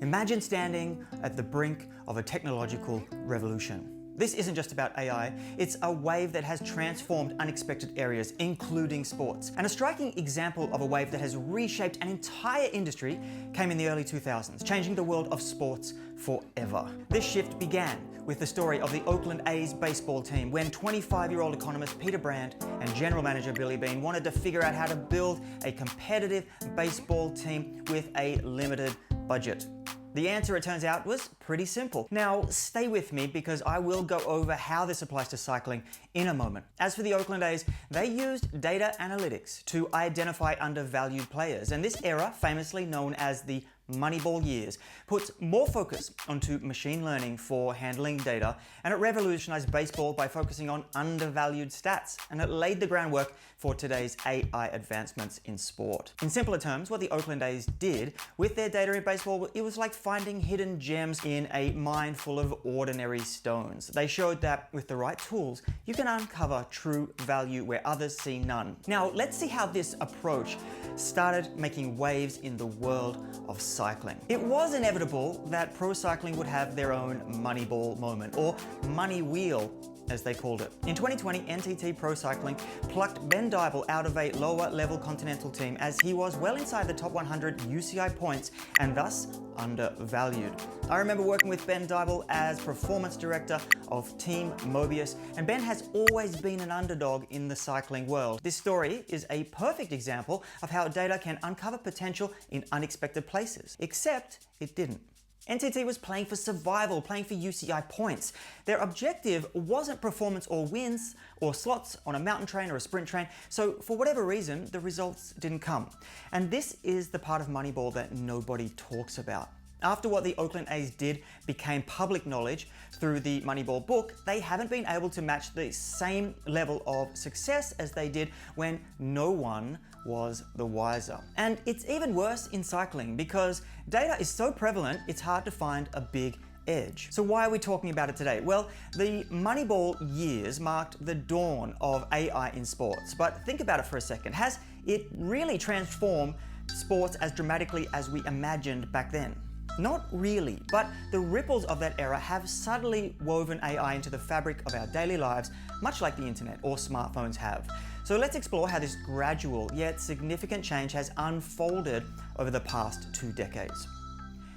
Imagine standing at the brink of a technological revolution. This isn't just about AI, it's a wave that has transformed unexpected areas, including sports. And a striking example of a wave that has reshaped an entire industry came in the early 2000s, changing the world of sports forever. This shift began with the story of the Oakland A's baseball team when 25-year-old economist Peter Brand and general manager Billy Beane wanted to figure out how to build a competitive baseball team with a limited budget. The answer, it turns out, was pretty simple. Now, stay with me because I will go over how this applies to cycling in a moment. As for the Oakland A's, they used data analytics to identify undervalued players, and this era, famously known as the Moneyball years, puts more focus onto machine learning for handling data, and it revolutionized baseball by focusing on undervalued stats, and it laid the groundwork for today's AI advancements in sport. In simpler terms, what the Oakland A's did with their data in baseball, it was like finding hidden gems in a mine full of ordinary stones. They showed that with the right tools, you can uncover true value where others see none. Now, let's see how this approach started making waves in the world of cycling. It was inevitable that pro cycling would have their own Moneyball moment, or money wheel, as they called it. In 2020, NTT Pro Cycling plucked Ben Dybel out of a lower level continental team as he was well inside the top 100 UCI points and thus undervalued. I remember working with Ben Dybel as performance director of Team Mobius, and Ben has always been an underdog in the cycling world. This story is a perfect example of how data can uncover potential in unexpected places, except it didn't. NTT was playing for survival, playing for UCI points. Their objective wasn't performance or wins or slots on a mountain train or a sprint train, so for whatever reason, the results didn't come. And this is the part of Moneyball that nobody talks about. After what the Oakland A's did became public knowledge through the Moneyball book, they haven't been able to match the same level of success as they did when no one was the wiser. And it's even worse in cycling because data is so prevalent, it's hard to find a big edge. So why are we talking about it today? Well, the Moneyball years marked the dawn of AI in sports. But think about it for a second. Has it really transformed sports as dramatically as we imagined back then? Not really, but the ripples of that era have subtly woven AI into the fabric of our daily lives, much like the internet or smartphones have. So let's explore how this gradual yet significant change has unfolded over the past 2 decades.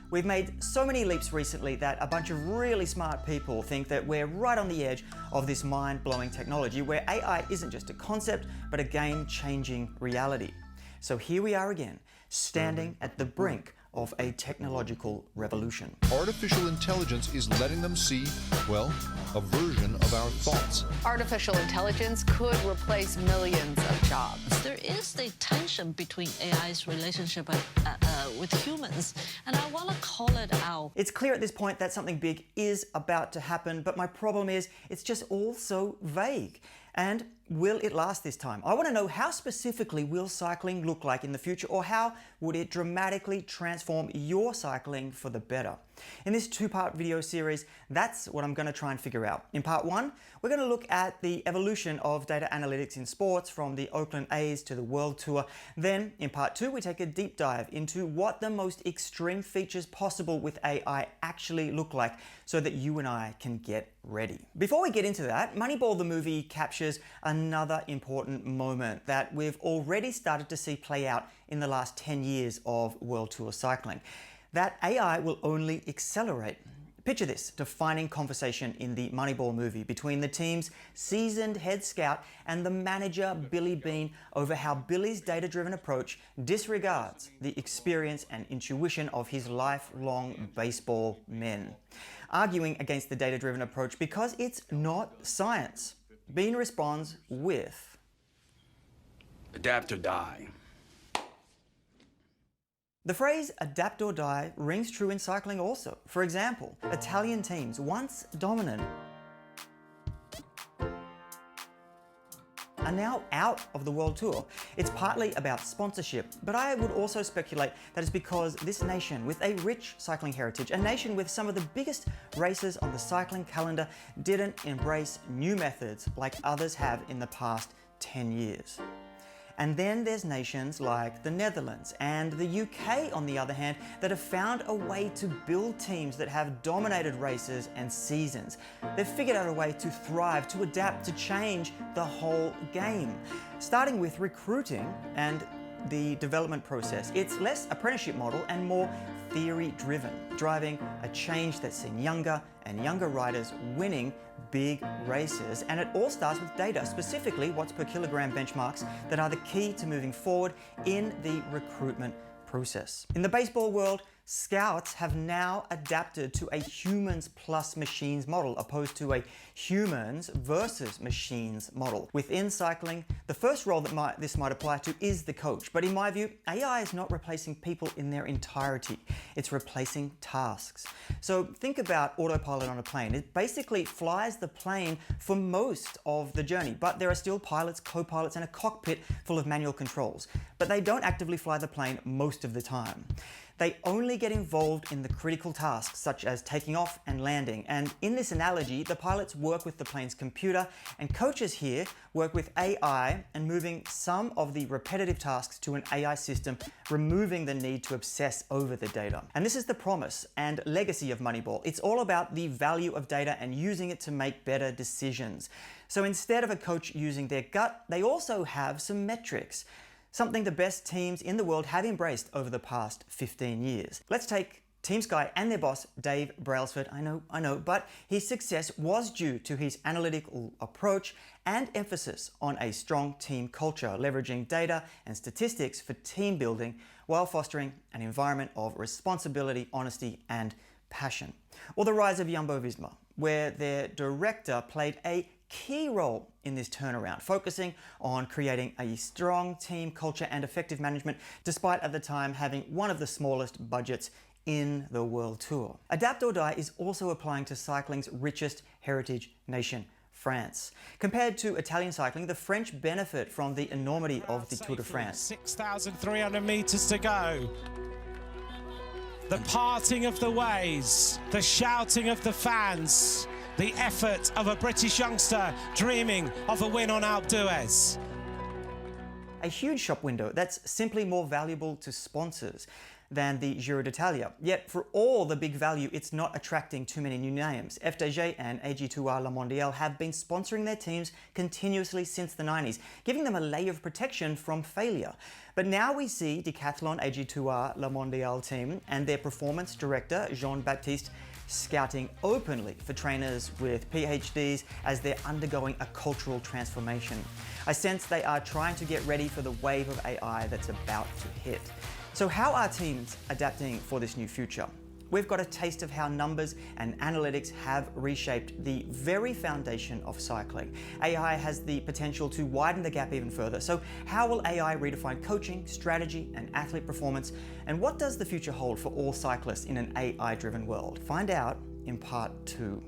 We've made so many leaps recently that a bunch of really smart people think that we're right on the edge of this mind-blowing technology where AI isn't just a concept, but a game-changing reality. So here we are again, standing at the brink of a technological revolution. Artificial intelligence is letting them see, well, a version of our thoughts. Artificial intelligence could replace millions of jobs. There is the tension between AI's relationship with humans, and I want to call it out. It's clear at this point that something big is about to happen, but my problem is it's just all so vague. And will it last this time? I want to know, how specifically will cycling look like in the future, or how would it dramatically transform your cycling for the better? In this 2-part video series, that's what I'm going to try and figure out. In part 1, we're going to look at the evolution of data analytics in sports from the Oakland A's to the World Tour. Then in part 2, we take a deep dive into what the most extreme features possible with AI actually look like so that you and I can get ready. Before we get into that, Moneyball the movie captures another important moment that we've already started to see play out in the last 10 years of World Tour cycling. That AI will only accelerate. Picture this defining conversation in the Moneyball movie between the team's seasoned head scout and the manager Billy Beane over how Billy's data-driven approach disregards the experience and intuition of his lifelong baseball men, arguing against the data-driven approach because it's not science. Beane responds with, "Adapt or die." The phrase adapt or die rings true in cycling also. For example, Italian teams, once dominant, are now out of the World Tour. It's partly about sponsorship, but I would also speculate that it's because this nation with a rich cycling heritage, a nation with some of the biggest races on the cycling calendar, didn't embrace new methods like others have in the past 10 years. And then there's nations like the Netherlands and the UK, on the other hand, that have found a way to build teams that have dominated races and seasons. They've figured out a way to thrive, to adapt, to change the whole game. Starting with recruiting and the development process. It's less apprenticeship model and more theory-driven, driving a change that's seen younger and younger riders winning big races. And it all starts with data, specifically watts per kilogram benchmarks that are the key to moving forward in the recruitment process. In the baseball world, scouts have now adapted to a humans plus machines model, opposed to a humans versus machines model. Within cycling, the first role that this might apply to is the coach. But in my view, AI is not replacing people in their entirety. It's replacing tasks. So think about autopilot on a plane. It basically flies the plane for most of the journey, but there are still pilots, co-pilots, and a cockpit full of manual controls. But they don't actively fly the plane most of the time. They only get involved in the critical tasks, such as taking off and landing. And in this analogy, the pilots work with the plane's computer, and coaches here work with AI and moving some of the repetitive tasks to an AI system, removing the need to obsess over the data. And this is the promise and legacy of Moneyball. It's all about the value of data and using it to make better decisions. So instead of a coach using their gut, they also have some metrics. Something the best teams in the world have embraced over the past 15 years. Let's take Team Sky and their boss, Dave Brailsford. I know, but his success was due to his analytical approach and emphasis on a strong team culture, leveraging data and statistics for team building while fostering an environment of responsibility, honesty, and passion. Or the rise of Jumbo-Visma, where their director played a key role in this turnaround, focusing on creating a strong team culture and effective management, despite at the time having one of the smallest budgets in the World Tour. Adapt or Die is also applying to cycling's richest heritage nation, France. Compared to Italian cycling, the French benefit from the enormity of the Tour de France. 6,300 meters to go. The parting of the ways, the shouting of the fans, the effort of a British youngster dreaming of a win on Alpe d'Huez. A huge shop window that's simply more valuable to sponsors than the Giro d'Italia. Yet for all the big value, it's not attracting too many new names. FDJ and AG2R La Mondiale have been sponsoring their teams continuously since the 90s, giving them a layer of protection from failure. But now we see Decathlon AG2R La Mondiale team and their performance director, Jean-Baptiste, scouting openly for trainers with PhDs as they're undergoing a cultural transformation. I sense they are trying to get ready for the wave of AI that's about to hit. So how are teams adapting for this new future? We've got a taste of how numbers and analytics have reshaped the very foundation of cycling. AI has the potential to widen the gap even further. So how will AI redefine coaching, strategy, and athlete performance? And what does the future hold for all cyclists in an AI-driven world? Find out in part 2.